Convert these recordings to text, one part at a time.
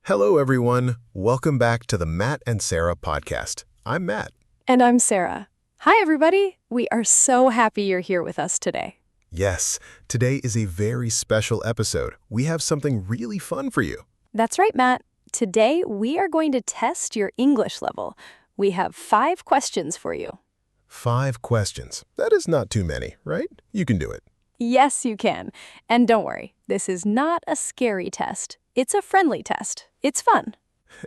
Hello, everyone. Welcome back to the Matt and Sarah podcast. I'm Matt. And I'm Sarah. Hi, everybody. We are so happy you're here with us today. Yes, today is a very special episode. We have something really fun for you. That's right, Matt. Today, we are going to test your English level. We have 5 questions for you. 5 questions. That is not too many, right? You can do it. Yes, you can. And don't worry, this is not a scary test. It's a friendly test. It's fun.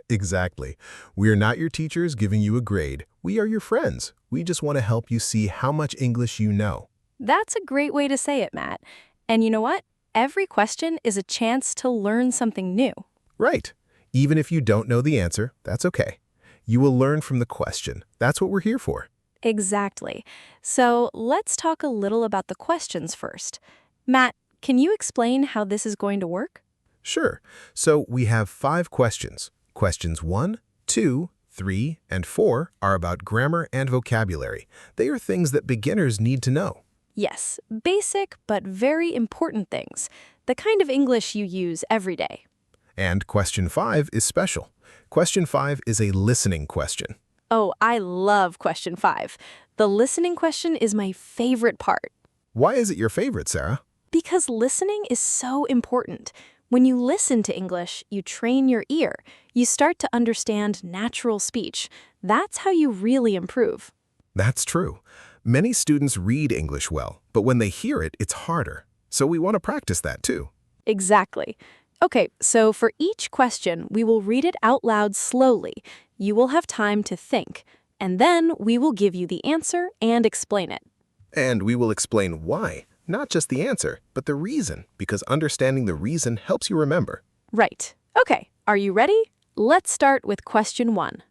Exactly. We are not your teachers giving you a grade. We are your friends. We just want to help you see how much English you know. That's a great way to say it, Matt. And you know what? Every question is a chance to learn something new. Right. Even if you don't know the answer, that's okay. You will learn from the question. That's what we're here for. Exactly. So let's talk a little about the questions first. Matt, can you explain how this is going to work? Sure. So we have 5 questions. Questions 1, 2, 3, and 4 are about grammar and vocabulary. They are things that beginners need to know. Yes, basic but very important things. The kind of English you use every day. And question 5 is special. Question 5 is a listening question. Oh, I love question 5. The listening question is my favorite part. Why is it your favorite, Sarah? Because listening is so important. When you listen to English, you train your ear. You start to understand natural speech. That's how you really improve. That's true. Many students read English well, but when they hear it, it's harder. So we want to practice that too. Exactly. Okay, so for each question, we will read it out loud slowly. You will have time to think, and then we will give you the answer and explain it. And we will explain why, not just the answer, but the reason, because understanding the reason helps you remember. Right. Okay, are you ready? Let's start with question 1.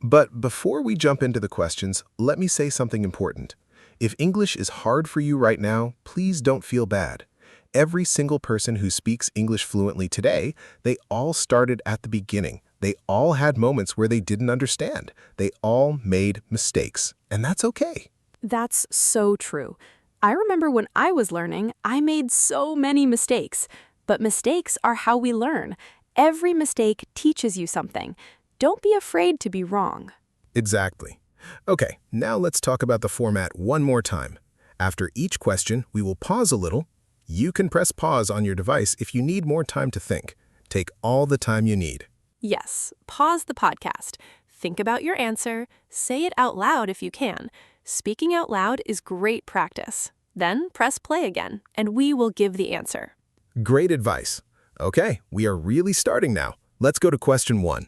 But before we jump into the questions, let me say something important. If English is hard for you right now, please don't feel bad. Every single person who speaks English fluently today, they all started at the beginning. They all had moments where they didn't understand. They all made mistakes, and that's okay. That's so true. I remember when I was learning, I made so many mistakes. But mistakes are how we learn. Every mistake teaches you something. Don't be afraid to be wrong. Exactly. Okay, now let's talk about the format one more time. After each question, we will pause a little. You can press pause on your device if you need more time to think. Take all the time you need. Yes, pause the podcast. Think about your answer. Say it out loud if you can. Speaking out loud is great practice. Then press play again, and we will give the answer. Great advice. Okay, we are really starting now. Let's go to question 1.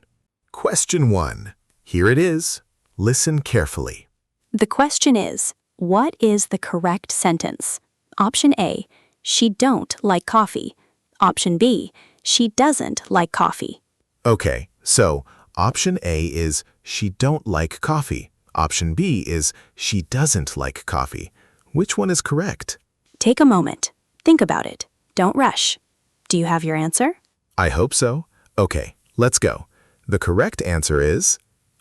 Question 1. Here it is. Listen carefully. The question is, what is the correct sentence? Option A, she don't like coffee. Option B, she doesn't like coffee. Okay, so option A is she don't like coffee. Option B is she doesn't like coffee. Which one is correct? Take a moment. Think about it. Don't rush. Do you have your answer? I hope so. Okay, let's go. The correct answer is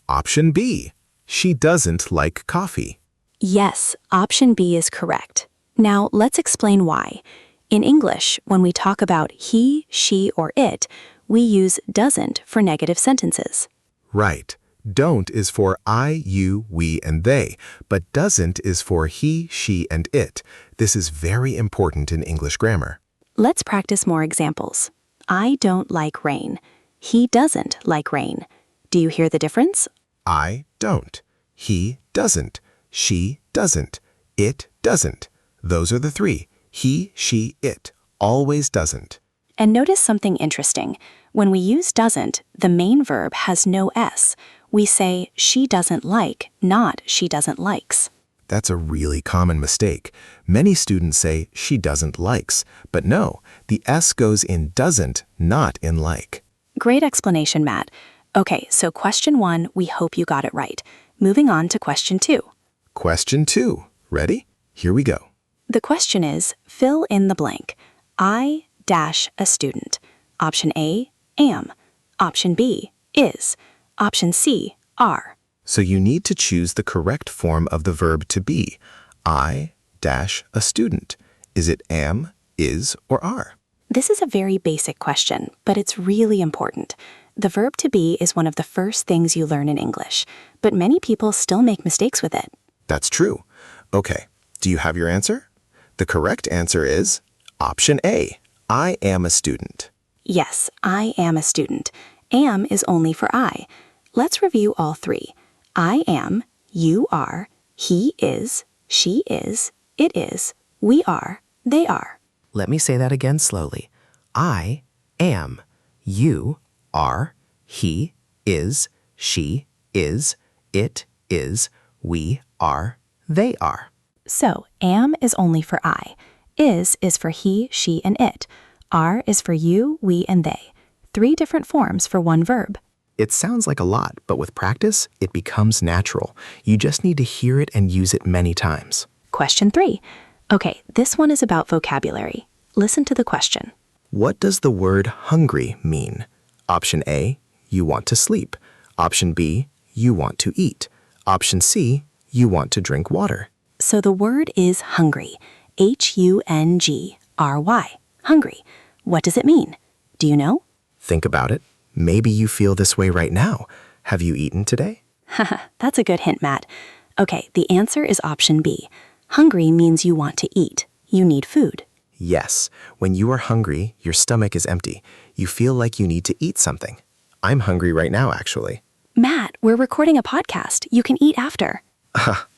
option B. She doesn't like coffee. Yes, option B is correct. Now, let's explain why. In English, when we talk about he, she, or it, we use doesn't for negative sentences. Right. Don't is for I, you, we, and they, but doesn't is for he, she, and it. This is very important in English grammar. Let's practice more examples. I don't like rain. He doesn't like rain. Do you hear the difference? I don't. He doesn't. She doesn't. It doesn't. Those are the 3. He, she, it. Always doesn't. And notice something interesting. When we use doesn't, the main verb has no S. We say she doesn't like, not she doesn't likes. That's a really common mistake. Many students say she doesn't likes, but no, the S goes in doesn't, not in like. Great explanation, Matt. Okay, so question 1, we hope you got it right. Moving on to question 2. Question 2. Ready? Here we go. The question is, fill in the blank. I dash a student. Option A, am. Option B, is. Option C, are. So you need to choose the correct form of the verb to be. I dash a student. Is it am, is, or are? This is a very basic question, but it's really important. The verb to be is one of the first things you learn in English, but many people still make mistakes with it. That's true. Okay, do you have your answer? The correct answer is option A. I am a student. Yes, I am a student. Am is only for I. Let's review all three. I am, you are, he is, she is, it is, we are, they are. Let me say that again slowly. I am, you are, he is, she is, it is, we are, they are. So, am is only for I. Is for he, she, and it. Are is for you, we, and they. 3 different forms for one verb. It sounds like a lot, but with practice, it becomes natural. You just need to hear it and use it many times. Question 3. Okay, this one is about vocabulary. Listen to the question. What does the word hungry mean? Option A, you want to sleep. Option B, you want to eat. Option C, you want to drink water. So the word is hungry. Hungry. Hungry. What does it mean? Do you know? Think about it. Maybe you feel this way right now. Have you eaten today? That's a good hint, Matt. Okay, the answer is option B. Hungry means you want to eat. You need food. Yes. When you are hungry, your stomach is empty. You feel like you need to eat something. I'm hungry right now, actually. Matt, we're recording a podcast. You can eat after.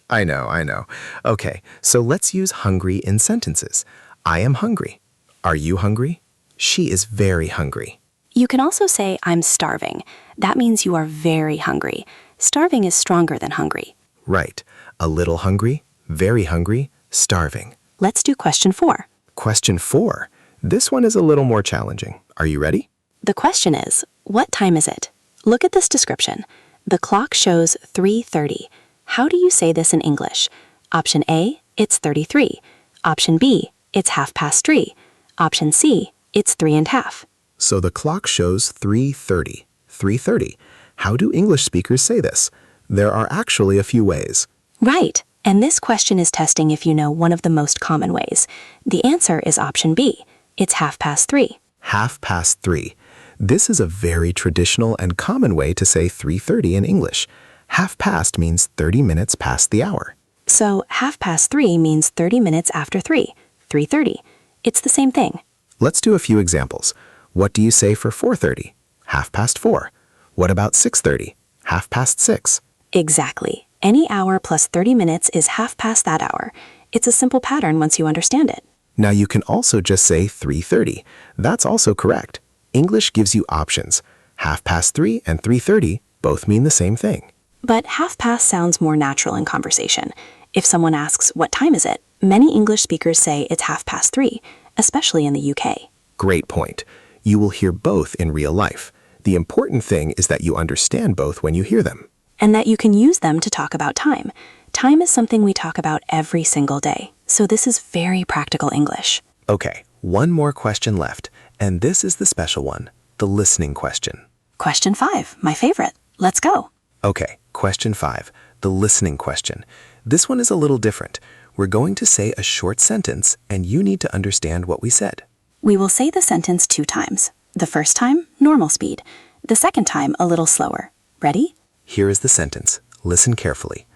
I know. Okay, so let's use hungry in sentences. I am hungry. Are you hungry? She is very hungry. You can also say, I'm starving. That means you are very hungry. Starving is stronger than hungry. Right. A little hungry, very hungry, starving. Let's do question 4. Question 4. This one is a little more challenging. Are you ready? The question is, what time is it? Look at this description. The clock shows 3:30. How do you say this in English? Option A, it's 33. Option B, it's 3:30. Option C, it's 3:30. So the clock shows 3:30. 3:30. How do English speakers say this? There are actually a few ways. Right. And this question is testing if you know one of the most common ways. The answer is option B. It's 3:30. 3:30. This is a very traditional and common way to say 3:30 in English. Half past means 30 minutes past the hour. So 3:30 means 30 minutes after 3. 3:30. It's the same thing. Let's do a few examples. What do you say for 4:30? 4:30. What about 6:30? 6:30. Exactly. Any hour plus 30 minutes is half past that hour. It's a simple pattern once you understand it. Now you can also just say 3:30. That's also correct. English gives you options. 3:30 and 3:30 both mean the same thing. But half past sounds more natural in conversation. If someone asks, what time is it? Many English speakers say it's 3:30, especially in the UK. Great point. You will hear both in real life. The important thing is that you understand both when you hear them. And that you can use them to talk about time. Time is something we talk about every single day, so this is very practical English. Okay, one more question left, and this is the special one, the listening question. Question 5, my favorite. Let's go. Okay, question 5, the listening question. This one is a little different. We're going to say a short sentence, and you need to understand what we said. We will say the sentence 2 times. The first time, normal speed. The second time, a little slower. Ready? Here is the sentence. Listen carefully.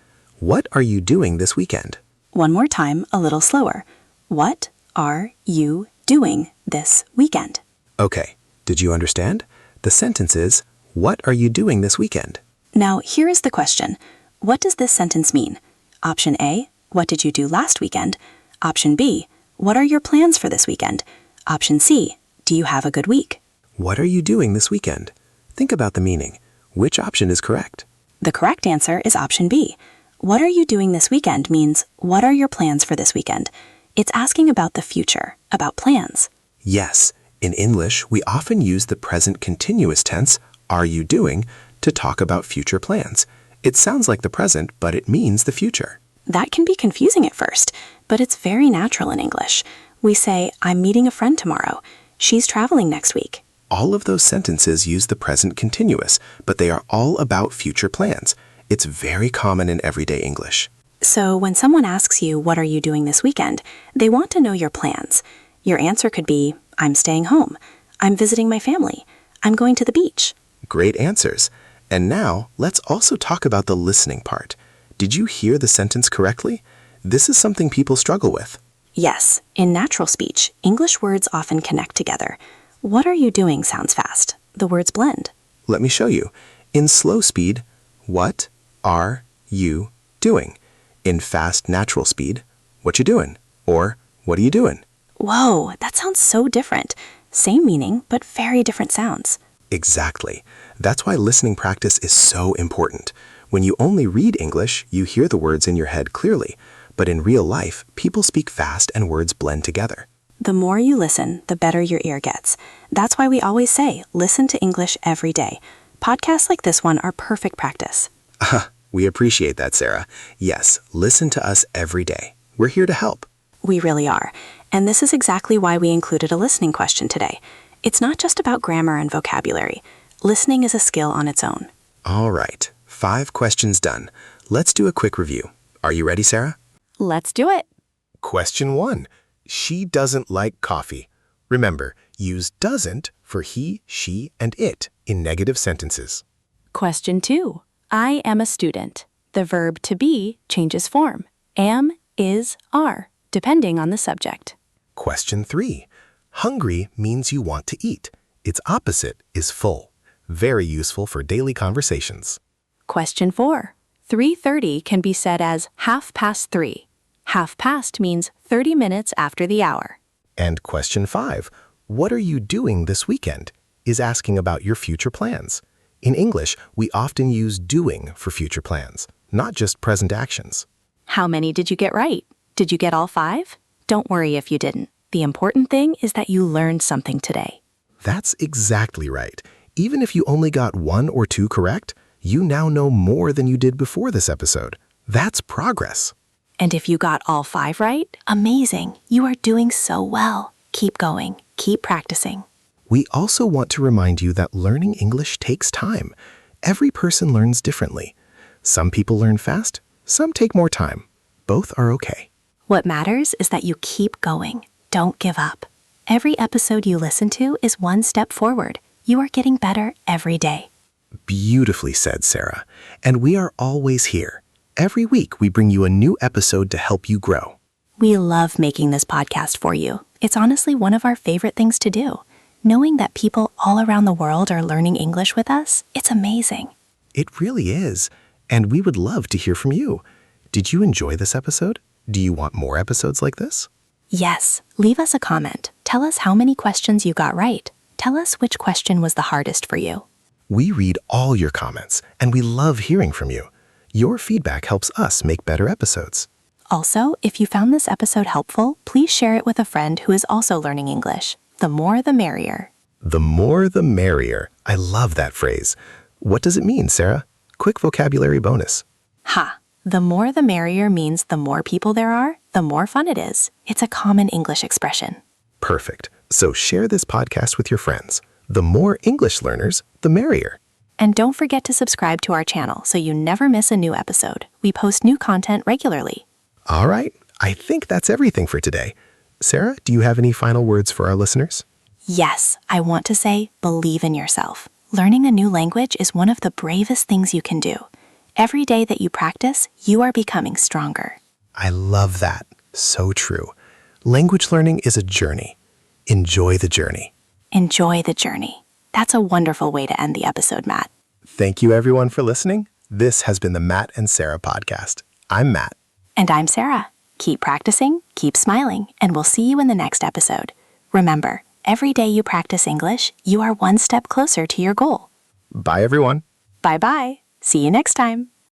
What are you doing this weekend? One more time, a little slower. What are you doing this weekend? Okay, did you understand? The sentence is, what are you doing this weekend? Now, here is the question. What does this sentence mean? Option A, what did you do last weekend? Option B, what are your plans for this weekend? Option C, do you have a good week? What are you doing this weekend? Think about the meaning. Which option is correct? The correct answer is option B. What are you doing this weekend means, what are your plans for this weekend? It's asking about the future, about plans. Yes, in English, we often use the present continuous tense, are you doing, to talk about future plans. It sounds like the present, but it means the future. That can be confusing at first, but it's very natural in English. We say, I'm meeting a friend tomorrow. She's traveling next week. All of those sentences use the present continuous, but they are all about future plans. It's very common in everyday English. So when someone asks you, what are you doing this weekend? They want to know your plans. Your answer could be, I'm staying home. I'm visiting my family. I'm going to the beach. Great answers. And now, let's also talk about the listening part. Did you hear the sentence correctly? This is something people struggle with. Yes, in natural speech, English words often connect together. What are you doing sounds fast. The words blend. Let me show you. In slow speed, what are you doing? In fast natural speed, what you doing? Or what are you doing? Whoa, that sounds so different. Same meaning, but very different sounds. Exactly. That's why listening practice is so important. When you only read English, you hear the words in your head clearly. But in real life, people speak fast and words blend together. The more you listen, the better your ear gets. That's why we always say, listen to English every day. Podcasts like this one are perfect practice. We appreciate that, Sarah. Yes, listen to us every day. We're here to help. We really are. And this is exactly why we included a listening question today. It's not just about grammar and vocabulary. Listening is a skill on its own. All right, 5 questions done. Let's do a quick review. Are you ready, Sarah? Let's do it. Question 1. She doesn't like coffee. Remember, use doesn't for he, she, and it in negative sentences. Question 2. I am a student. The verb to be changes form. Am, is, are, depending on the subject. Question 3. Hungry means you want to eat. Its opposite is full. Very useful for daily conversations. Question 4. 3:30 can be said as 3:30. 3:30 means 30 minutes after the hour. And question 5. What are you doing this weekend? Is asking about your future plans. In English, we often use doing for future plans, not just present actions. How many did you get right? Did you get all 5? Don't worry if you didn't. The important thing is that you learned something today. That's exactly right. Even if you only got 1 or 2 correct, you now know more than you did before this episode. That's progress. And if you got all 5 right, Amazing. You are doing so well. Keep going. Keep practicing. We also want to remind you that learning English takes time. Every person learns differently. Some people learn fast, some take more time. Both are okay. What matters is that you keep going. Don't give up. Every episode you listen to is one step forward. You are getting better every day. Beautifully said, Sarah. And we are always here. Every week we bring you a new episode to help you grow. We love making this podcast for you. It's honestly one of our favorite things to do. Knowing that people all around the world are learning English with us, it's amazing. It really is. And we would love to hear from you. Did you enjoy this episode? Do you want more episodes like this? Yes, leave us a comment. Tell us how many questions you got right. Tell us which question was the hardest for you. We read all your comments, and we love hearing from you. Your feedback helps us make better episodes. Also, if you found this episode helpful, please share it with a friend who is also learning English. The more the merrier. The more the merrier. I love that phrase. What does it mean, Sarah? Quick vocabulary bonus. Ha! The more the merrier means the more people there are, the more fun it is. It's a common English expression. Perfect. So share this podcast with your friends. The more English learners, the merrier. And don't forget to subscribe to our channel so you never miss a new episode. We post new content regularly. All right. I think that's everything for today. Sarah, do you have any final words for our listeners? Yes, I want to say, believe in yourself. Learning a new language is one of the bravest things you can do. Every day that you practice, you are becoming stronger. I love that. So true. Language learning is a journey. Enjoy the journey. Enjoy the journey. That's a wonderful way to end the episode, Matt. Thank you, everyone, for listening. This has been the Matt and Sarah podcast. I'm Matt. And I'm Sarah. Keep practicing, keep smiling, and we'll see you in the next episode. Remember, every day you practice English, you are one step closer to your goal. Bye, everyone. Bye-bye. See you next time.